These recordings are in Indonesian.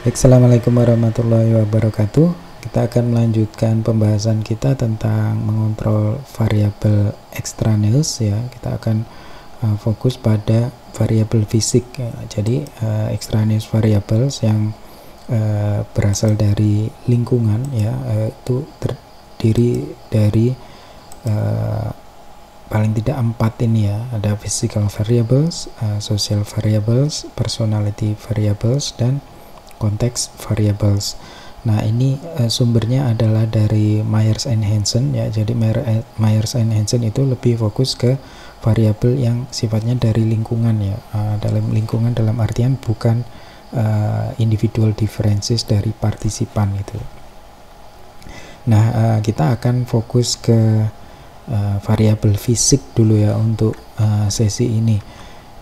Assalamualaikum warahmatullahi wabarakatuh. Kita akan melanjutkan pembahasan kita tentang mengontrol variabel extraneous ya. Kita akan fokus pada variabel fisik ya. Jadi extraneous variables yang berasal dari lingkungan ya, itu terdiri dari paling tidak 4 ini ya. Ada physical variables, social variables, personality variables, dan context variables. Nah, ini sumbernya adalah dari Myers and Hansen ya. Jadi Myers and Hansen itu lebih fokus ke variabel yang sifatnya dari lingkungan ya. Dalam lingkungan dalam artian bukan individual differences dari partisipan gitu. Nah, kita akan fokus ke variabel fisik dulu ya untuk sesi ini.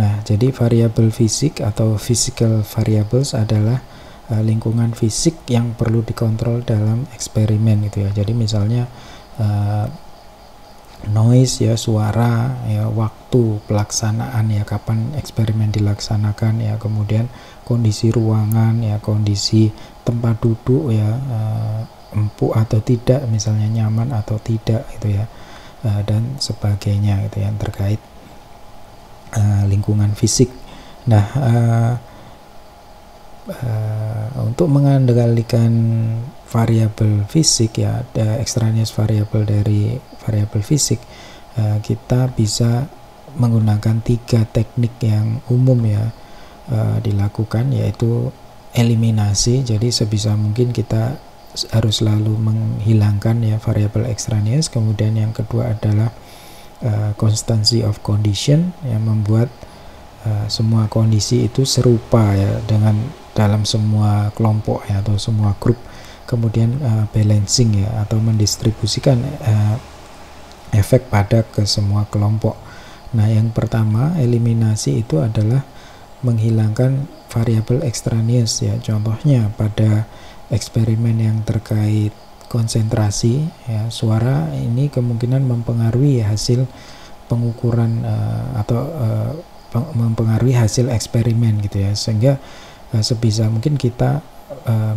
Nah, jadi variabel fisik atau physical variables adalah lingkungan fisik yang perlu dikontrol dalam eksperimen gitu ya. Jadi misalnya noise ya, suara ya, waktu pelaksanaan ya, kapan eksperimen dilaksanakan ya, kemudian kondisi ruangan ya, kondisi tempat duduk ya, empuk atau tidak, misalnya nyaman atau tidak gitu ya, dan sebagainya gitu ya, terkait lingkungan fisik. Nah, untuk mengendalikan variabel fisik ya, ada extraneous variabel dari variabel fisik, kita bisa menggunakan 3 teknik yang umum ya dilakukan, yaitu eliminasi. Jadi sebisa mungkin kita harus selalu menghilangkan ya variabel extraneous. Kemudian yang kedua adalah constancy of condition, yang membuat semua kondisi itu serupa ya dengan dalam semua kelompok ya, atau semua grup. Kemudian balancing ya, atau mendistribusikan efek pada ke semua kelompok. Nah, yang pertama eliminasi itu adalah menghilangkan variabel extraneous ya. Contohnya pada eksperimen yang terkait konsentrasi ya, suara ini kemungkinan mempengaruhi hasil pengukuran atau mempengaruhi hasil eksperimen gitu ya, sehingga sebisa mungkin kita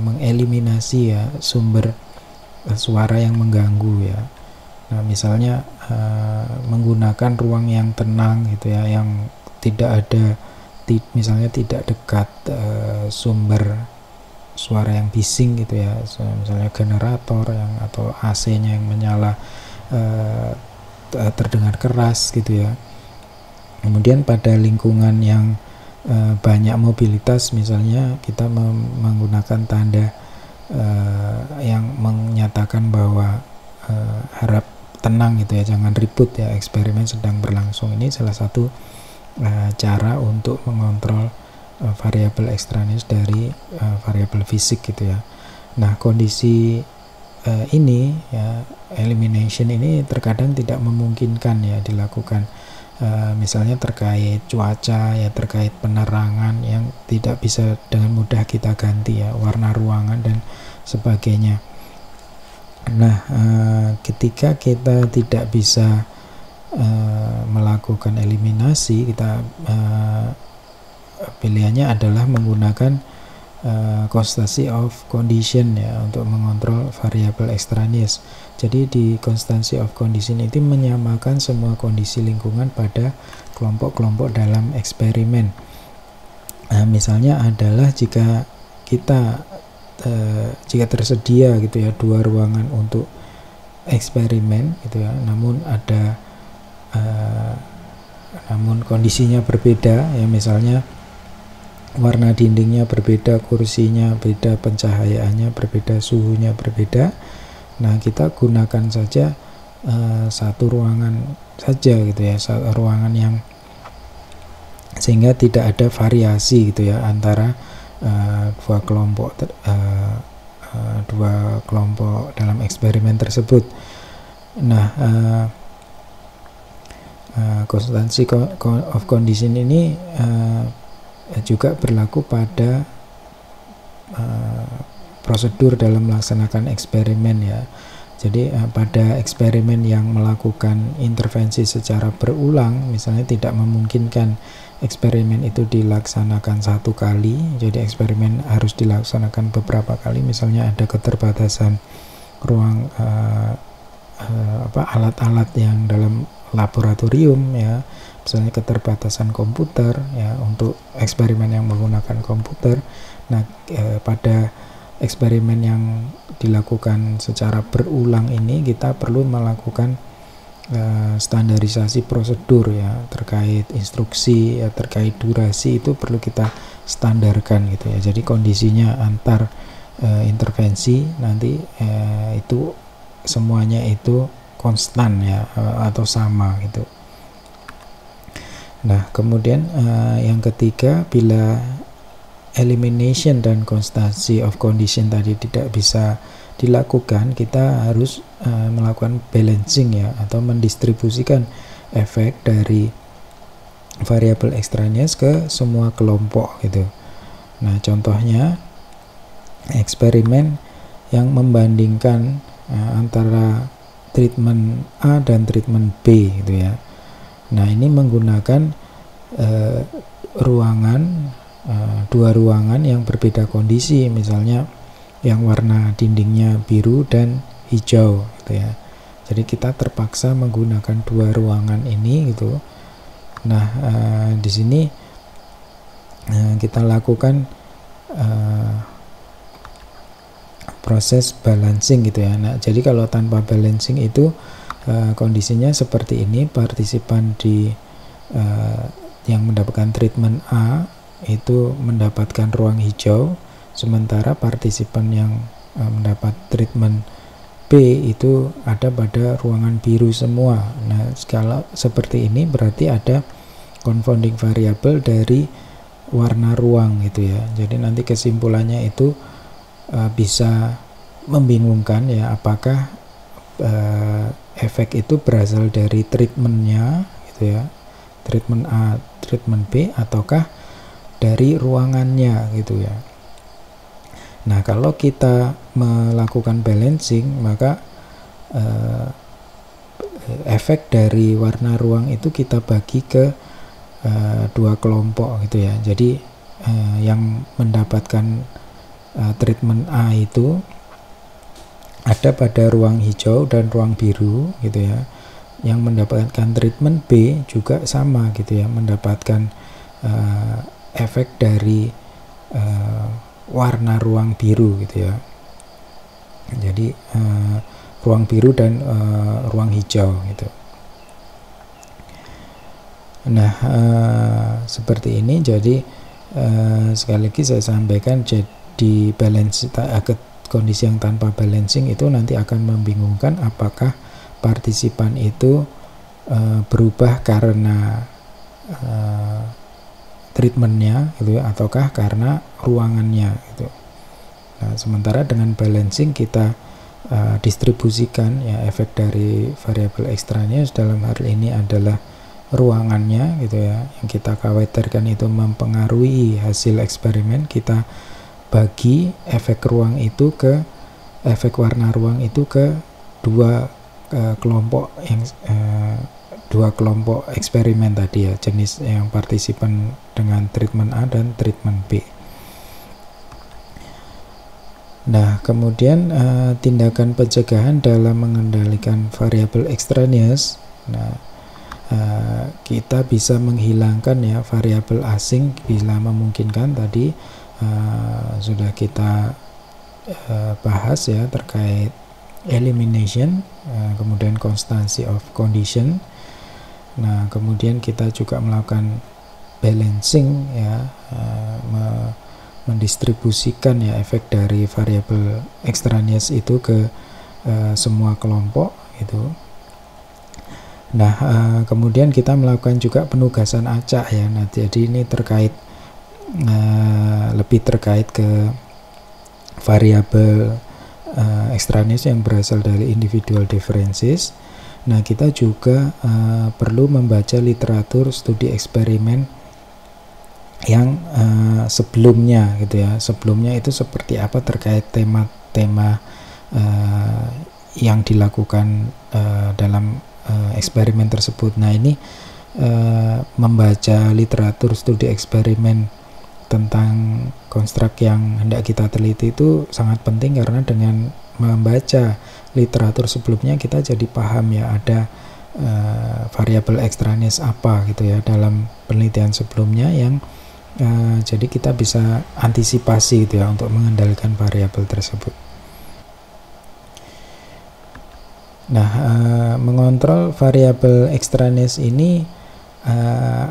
mengeliminasi ya sumber suara yang mengganggu ya. Nah, misalnya menggunakan ruang yang tenang gitu ya, yang tidak ada misalnya tidak dekat sumber suara yang bising gitu ya, misalnya generator yang atau AC-nya yang menyala terdengar keras gitu ya. Kemudian pada lingkungan yang banyak mobilitas, misalnya kita menggunakan tanda yang menyatakan bahwa harap tenang gitu ya, jangan ribut ya, eksperimen sedang berlangsung. Ini salah satu cara untuk mengontrol variabel extraneous dari variabel fisik gitu ya. Nah, kondisi ini ya, elimination ini terkadang tidak memungkinkan ya dilakukan. Misalnya terkait cuaca ya, terkait penerangan yang tidak bisa dengan mudah kita ganti ya, warna ruangan dan sebagainya. Nah, ketika kita tidak bisa melakukan eliminasi, kita pilihannya adalah menggunakan constancy of condition ya, untuk mengontrol variabel extraneous. Jadi di constancy of condition itu menyamakan semua kondisi lingkungan pada kelompok-kelompok dalam eksperimen. Nah, misalnya adalah jika tersedia gitu ya 2 ruangan untuk eksperimen gitu ya, namun kondisinya berbeda ya, misalnya warna dindingnya berbeda, kursinya beda, pencahayaannya berbeda, suhunya berbeda. Nah, kita gunakan saja satu ruangan saja gitu ya, ruangan yang sehingga tidak ada variasi gitu ya antara dua kelompok dalam eksperimen tersebut. Nah, constancy of condition ini juga berlaku pada prosedur dalam melaksanakan eksperimen ya. Jadi pada eksperimen yang melakukan intervensi secara berulang, misalnya tidak memungkinkan eksperimen itu dilaksanakan satu kali, jadi eksperimen harus dilaksanakan beberapa kali, misalnya ada keterbatasan ruang alat-alat yang dalam laboratorium ya, misalnya keterbatasan komputer ya untuk eksperimen yang menggunakan komputer. Nah, pada eksperimen yang dilakukan secara berulang ini kita perlu melakukan standarisasi prosedur ya, terkait instruksi ya, terkait durasi itu perlu kita standarkan gitu ya. Jadi kondisinya antar intervensi nanti itu semuanya itu konstan ya, atau sama gitu. Nah, kemudian yang ketiga, bila elimination dan constancy of condition tadi tidak bisa dilakukan, kita harus melakukan balancing ya, atau mendistribusikan efek dari variabel extraneous ke semua kelompok gitu. Nah, contohnya eksperimen yang membandingkan antara treatment A dan treatment B gitu ya. Nah, ini menggunakan dua ruangan yang berbeda kondisi, misalnya yang warna dindingnya biru dan hijau gitu ya. Jadi kita terpaksa menggunakan dua ruangan ini gitu. Nah, di sini kita lakukan proses balancing gitu ya. Nah, jadi kalau tanpa balancing itu kondisinya seperti ini, partisipan yang mendapatkan treatment A itu mendapatkan ruang hijau, sementara partisipan yang mendapat treatment B itu ada pada ruangan biru semua. Nah, skala seperti ini berarti ada confounding variable dari warna ruang gitu ya. Jadi nanti kesimpulannya itu bisa membingungkan ya, apakah efek itu berasal dari treatmentnya gitu ya, treatment A, treatment B, ataukah dari ruangannya gitu ya. Nah, kalau kita melakukan balancing, maka efek dari warna ruang itu kita bagi ke dua kelompok gitu ya. Jadi yang mendapatkan treatment A itu ada pada ruang hijau dan ruang biru gitu ya. Yang mendapatkan treatment B juga sama gitu ya, mendapatkan efek dari warna ruang biru gitu ya. Jadi ruang biru dan ruang hijau gitu. Nah, seperti ini. Jadi sekali lagi saya sampaikan, jadi balance kondisi yang tanpa balancing itu nanti akan membingungkan apakah partisipan itu berubah karena treatmentnya gitu ya, ataukah karena ruangannya gitu. Nah, sementara dengan balancing kita distribusikan ya efek dari variabel extraneous, dalam hal ini adalah ruangannya gitu ya, yang kita khawatirkan itu mempengaruhi hasil eksperimen, kita bagi efek ruang itu ke efek warna ruang itu ke dua kelompok yang dua kelompok eksperimen tadi ya, jenis yang partisipan dengan treatment A dan treatment B. Nah, kemudian tindakan pencegahan dalam mengendalikan variabel extraneous. Nah, kita bisa menghilangkan ya variabel asing bila memungkinkan. Tadi sudah kita bahas ya terkait elimination, kemudian constancy of condition. Nah, kemudian kita juga melakukan balancing ya, mendistribusikan ya efek dari variabel extraneous itu ke semua kelompok itu. Nah, kemudian kita melakukan juga penugasan acak ya. Nah, jadi ini terkait lebih terkait ke variabel extraneous yang berasal dari individual differences. Nah, kita juga perlu membaca literatur studi eksperimen yang sebelumnya gitu ya. Sebelumnya itu seperti apa terkait tema-tema yang dilakukan dalam eksperimen tersebut. Nah, ini membaca literatur studi eksperimen tentang konstruk yang hendak kita teliti itu sangat penting, karena dengan membaca literatur sebelumnya kita jadi paham ya ada variabel ekstraneous apa gitu ya dalam penelitian sebelumnya yang jadi kita bisa antisipasi gitu ya untuk mengendalikan variabel tersebut. Nah, mengontrol variabel ekstraneous ini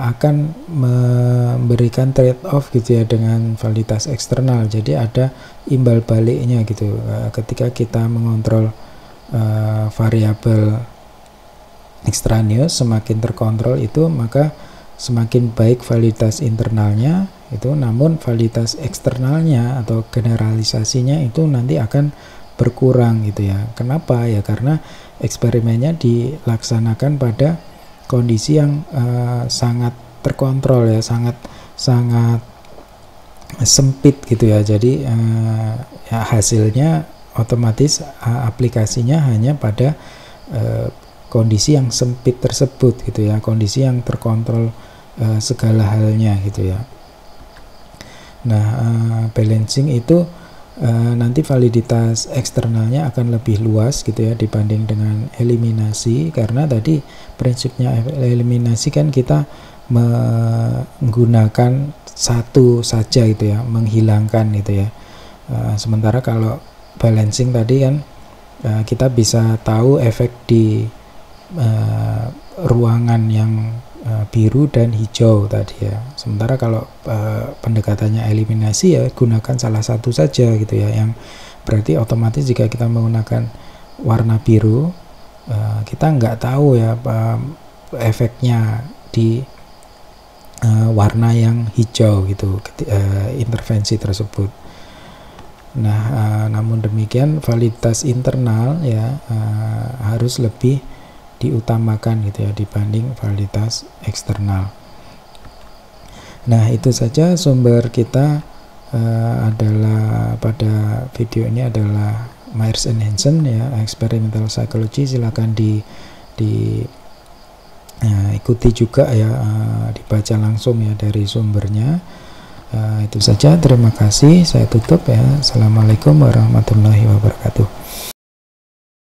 akan memberikan trade-off gitu ya dengan validitas eksternal. Jadi ada imbal baliknya gitu. Ketika kita mengontrol variabel ekstraneous semakin terkontrol itu, maka semakin baik validitas internalnya itu, namun validitas eksternalnya atau generalisasinya itu nanti akan berkurang gitu ya. Kenapa ya? Karena eksperimennya dilaksanakan pada kondisi yang sangat terkontrol ya, sangat sempit gitu ya. Jadi ya hasilnya otomatis aplikasinya hanya pada kondisi yang sempit tersebut gitu ya, kondisi yang terkontrol segala halnya gitu ya. Nah, balancing itu nanti validitas eksternalnya akan lebih luas gitu ya dibanding dengan eliminasi, karena tadi prinsipnya eliminasi kan kita menggunakan satu saja gitu ya, menghilangkan gitu ya. Sementara kalau balancing tadi kan kita bisa tahu efek di ruangan yang biru dan hijau tadi ya. Sementara kalau pendekatannya eliminasi ya gunakan salah satu saja gitu ya, yang berarti otomatis jika kita menggunakan warna biru kita nggak tahu ya efeknya di warna yang hijau gitu intervensi tersebut. Nah, namun demikian validitas internal ya harus lebih diutamakan gitu ya dibanding validitas eksternal. Nah, itu saja sumber kita adalah pada video ini adalah Myers and Hansen ya, experimental psychology. Silakan ikuti juga ya, dibaca langsung ya dari sumbernya. Itu saja, terima kasih, saya tutup ya. Assalamualaikum warahmatullahi wabarakatuh.